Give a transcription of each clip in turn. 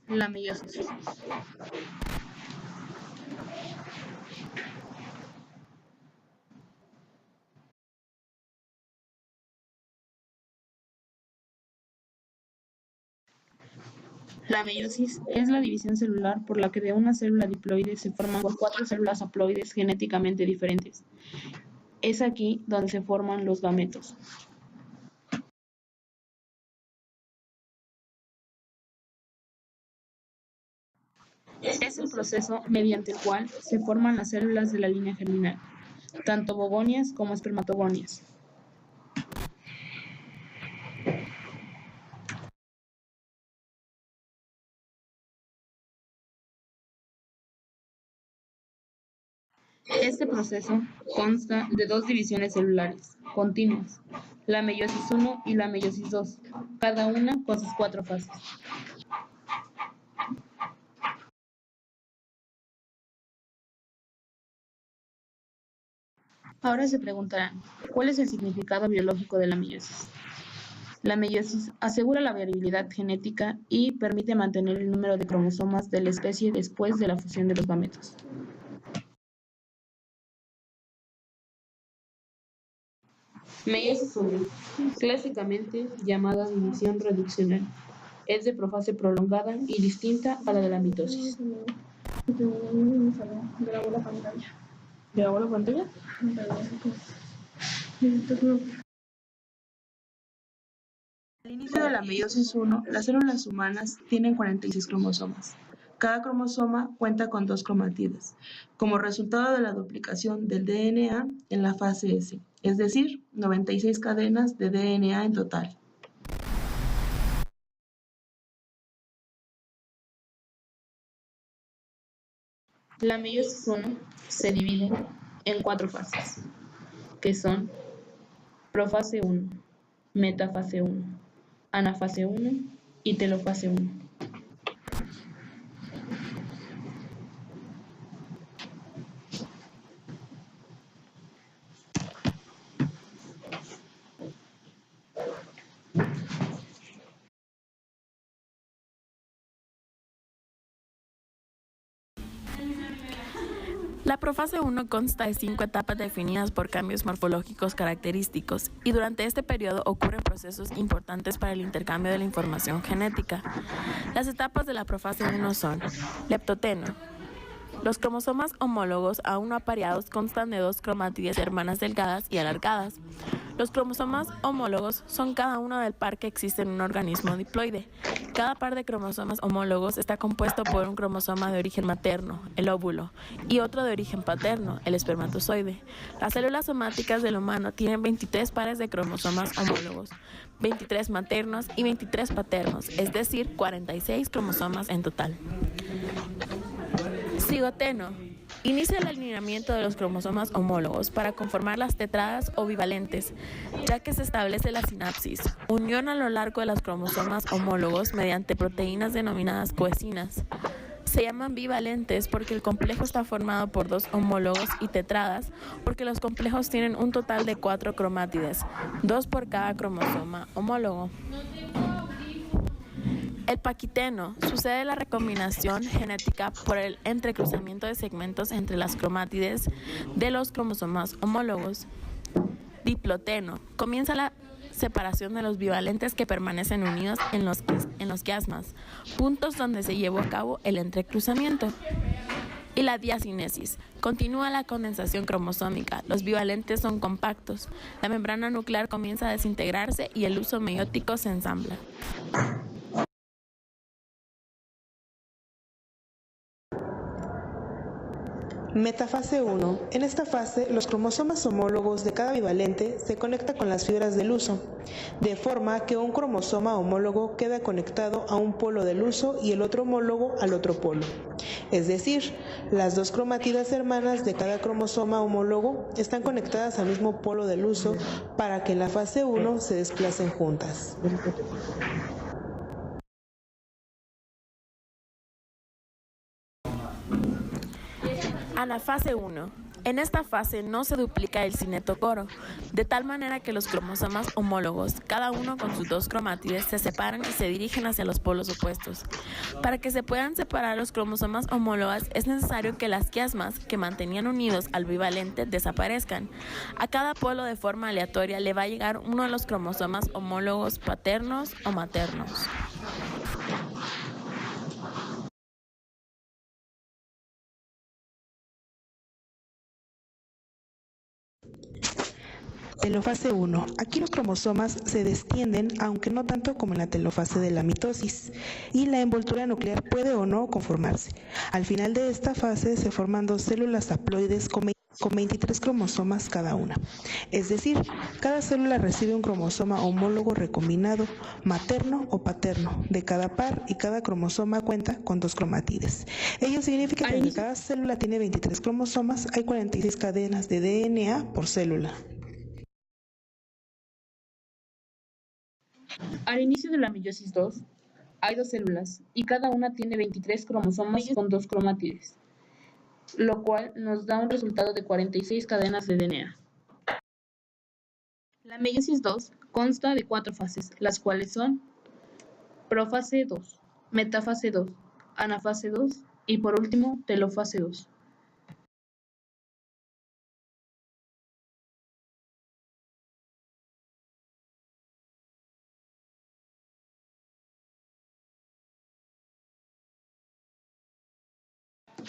La meiosis. La meiosis es la división celular por la que de una célula diploide se forman cuatro células haploides genéticamente diferentes. Es aquí donde se forman los gametos. Es el proceso mediante el cual se forman las células de la línea germinal, tanto bogonias como espermatogonias. Este proceso consta de dos divisiones celulares continuas, la meiosis I y la meiosis II, cada una con sus cuatro fases. Ahora se preguntarán, ¿cuál es el significado biológico de la meiosis? La meiosis asegura la variabilidad genética y permite mantener el número de cromosomas de la especie después de la fusión de los gametos. Meiosis I, clásicamente llamada división reduccional, es de profase prolongada y distinta a la de la mitosis. ¿Grabó la pantalla? Al inicio de la meiosis I, las células humanas tienen 46 cromosomas. Cada cromosoma cuenta con dos cromátides, como resultado de la duplicación del DNA en la fase S, es decir, 96 cadenas de DNA en total. La meiosis I se divide en cuatro fases, que son profase I, metafase I, anafase I y telofase I. La profase 1 consta de 5 etapas definidas por cambios morfológicos característicos y durante este periodo ocurren procesos importantes para el intercambio de la información genética. Las etapas de la profase 1 son leptoteno. Los cromosomas homólogos aún no apareados constan de dos cromátides hermanas delgadas y alargadas. Los cromosomas homólogos son cada uno del par que existe en un organismo diploide. Cada par de cromosomas homólogos está compuesto por un cromosoma de origen materno, el óvulo, y otro de origen paterno, el espermatozoide. Las células somáticas del humano tienen 23 pares de cromosomas homólogos, 23 maternos y 23 paternos, es decir, 46 cromosomas en total. Cigoteno. Inicia el alineamiento de los cromosomas homólogos para conformar las tetradas o bivalentes, ya que se establece la sinapsis, unión a lo largo de los cromosomas homólogos mediante proteínas denominadas coecinas. Se llaman bivalentes porque el complejo está formado por dos homólogos y tetradas porque los complejos tienen un total de 4 cromátides, 2 por cada cromosoma homólogo. El paquiteno sucede la recombinación genética por el entrecruzamiento de segmentos entre las cromátides de los cromosomas homólogos. Diploteno. Comienza la separación de los bivalentes que permanecen unidos en los quiasmas, puntos donde se llevó a cabo el entrecruzamiento. Y la diacinesis. Continúa la condensación cromosómica. Los bivalentes son compactos. La membrana nuclear comienza a desintegrarse y el huso meiótico se ensambla. Metafase 1. En esta fase, los cromosomas homólogos de cada bivalente se conectan con las fibras del huso, de forma que un cromosoma homólogo queda conectado a un polo del huso y el otro homólogo al otro polo. Es decir, las dos cromátidas hermanas de cada cromosoma homólogo están conectadas al mismo polo del huso para que en la fase 1 se desplacen juntas. Anafase 1. En esta fase no se duplica el cinetocoro, de tal manera que los cromosomas homólogos, cada uno con sus dos cromátides, se separan y se dirigen hacia los polos opuestos. Para que se puedan separar los cromosomas homólogas es necesario que las quiasmas que mantenían unidos al bivalente desaparezcan. A cada polo de forma aleatoria le va a llegar uno de los cromosomas homólogos paternos o maternos. Telofase 1. Aquí los cromosomas se destienden, aunque no tanto como en la telofase de la mitosis, y la envoltura nuclear puede o no conformarse. Al final de esta fase se forman dos células haploides con 23 cromosomas cada una. Es decir, cada célula recibe un cromosoma homólogo recombinado, materno o paterno, de cada par, y cada cromosoma cuenta con dos cromátides. Ello significa que aunque cada célula tiene 23 cromosomas, hay 46 cadenas de DNA por célula. Al inicio de la meiosis II, hay dos células y cada una tiene 23 cromosomas con dos cromátides, lo cual nos da un resultado de 46 cadenas de DNA. La meiosis II consta de 4 fases, las cuales son profase II, metafase II, anafase II y por último telofase II.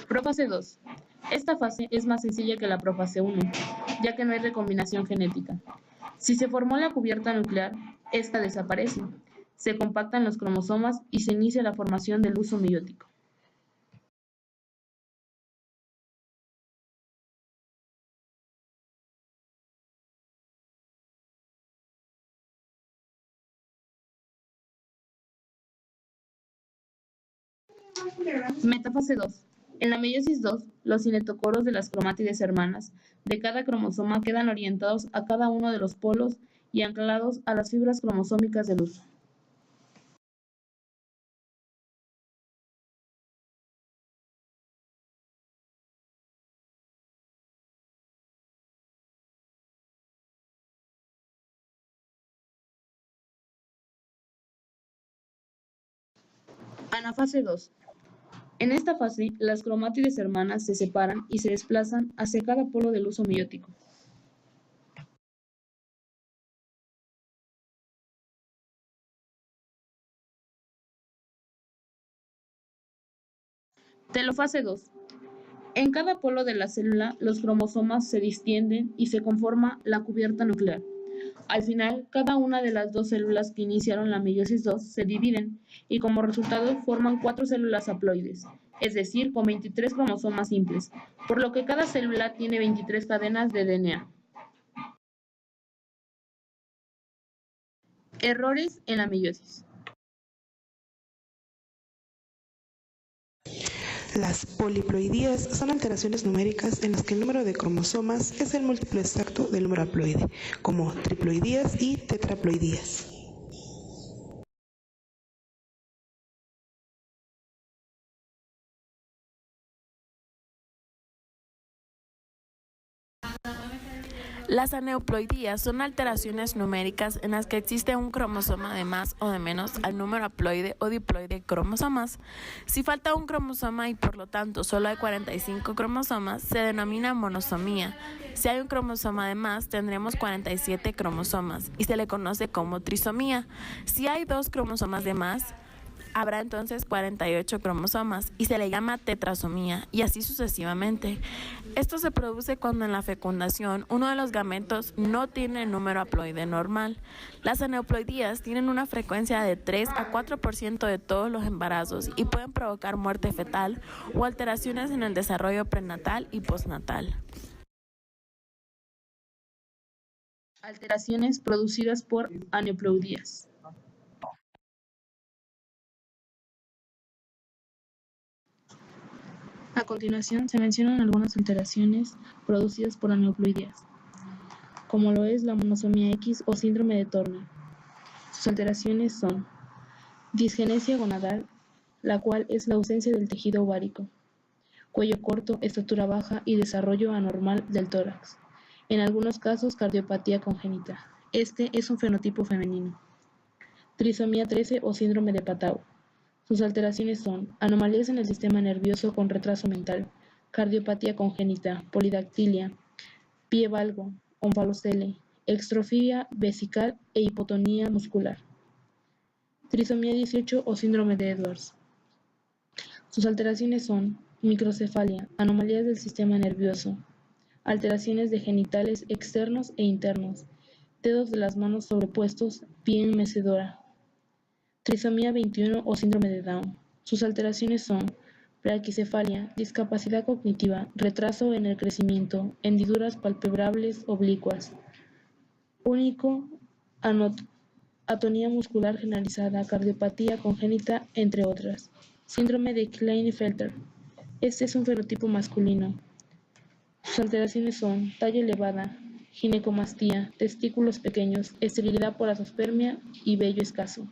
Profase II. Esta fase es más sencilla que la profase I, ya que no hay recombinación genética. Si se formó la cubierta nuclear, esta desaparece, se compactan los cromosomas y se inicia la formación del huso meiótico. Metafase II. En la meiosis II, los cinetocoros de las cromátides hermanas de cada cromosoma quedan orientados a cada uno de los polos y anclados a las fibras cromosómicas del huso. Anafase II. En esta fase, las cromátides hermanas se separan y se desplazan hacia cada polo del huso meiótico. Telofase II. En cada polo de la célula, los cromosomas se distienden y se conforma la cubierta nuclear. Al final, cada una de las dos células que iniciaron la meiosis II se dividen y como resultado forman 4 células haploides, es decir, con 23 cromosomas simples, por lo que cada célula tiene 23 cadenas de DNA. Errores en la meiosis. Las poliploidías son alteraciones numéricas en las que el número de cromosomas es el múltiplo exacto del número haploide, como triploidías y tetraploidías. Las aneuploidías son alteraciones numéricas en las que existe un cromosoma de más o de menos al número haploide o diploide de cromosomas. Si falta un cromosoma y por lo tanto solo hay 45 cromosomas, se denomina monosomía. Si hay un cromosoma de más, tendremos 47 cromosomas y se le conoce como trisomía. Si hay 2 cromosomas de más, habrá entonces 48 cromosomas y se le llama tetrasomía, y así sucesivamente. Esto se produce cuando en la fecundación uno de los gametos no tiene el número haploide normal. Las aneuploidías tienen una frecuencia de 3 a 4% de todos los embarazos y pueden provocar muerte fetal o alteraciones en el desarrollo prenatal y postnatal. Alteraciones producidas por aneuploidías. A continuación se mencionan algunas alteraciones producidas por aneuploidías, como lo es la monosomía X o síndrome de Turner. Sus alteraciones son disgenesia gonadal, la cual es la ausencia del tejido ovárico, cuello corto, estatura baja y desarrollo anormal del tórax. En algunos casos, cardiopatía congénita. Este es un fenotipo femenino. Trisomía 13 o síndrome de Patau. Sus alteraciones son anomalías en el sistema nervioso con retraso mental, cardiopatía congénita, polidactilia, pie valgo, onfalocele, extrofia vesical e hipotonía muscular. Trisomía 18 o síndrome de Edwards. Sus alteraciones son microcefalia, anomalías del sistema nervioso, alteraciones de genitales externos e internos, dedos de las manos sobrepuestos, pie en mecedora. Trisomía 21 o síndrome de Down. Sus alteraciones son braquicefalia, discapacidad cognitiva, retraso en el crecimiento, hendiduras palpebrables oblicuas, único, atonía muscular generalizada, cardiopatía congénita, entre otras. Síndrome de Klinefelter. Este es un fenotipo masculino. Sus alteraciones son talla elevada, ginecomastía, testículos pequeños, esterilidad por azospermia y vello escaso.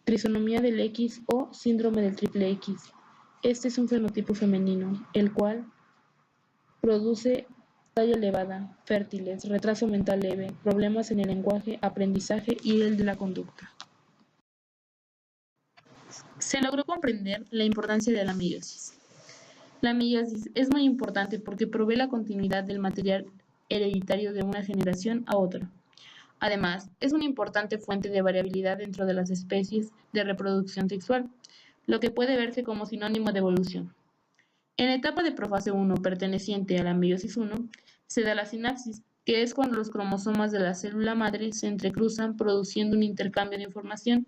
Trisonomía del X o síndrome del triple X. Este es un fenotipo femenino, el cual produce talla elevada, fértiles, retraso mental leve, problemas en el lenguaje, aprendizaje y el de la conducta. Se logró comprender la importancia de la meiosis. La meiosis es muy importante porque provee la continuidad del material hereditario de una generación a otra. Además, es una importante fuente de variabilidad dentro de las especies de reproducción sexual, lo que puede verse como sinónimo de evolución. En la etapa de profase 1 perteneciente a la meiosis 1, se da la sinapsis, que es cuando los cromosomas de la célula madre se entrecruzan produciendo un intercambio de información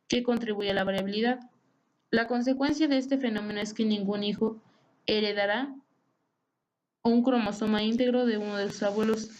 que contribuye a la variabilidad. La consecuencia de este fenómeno es que ningún hijo heredará un cromosoma íntegro de uno de sus abuelos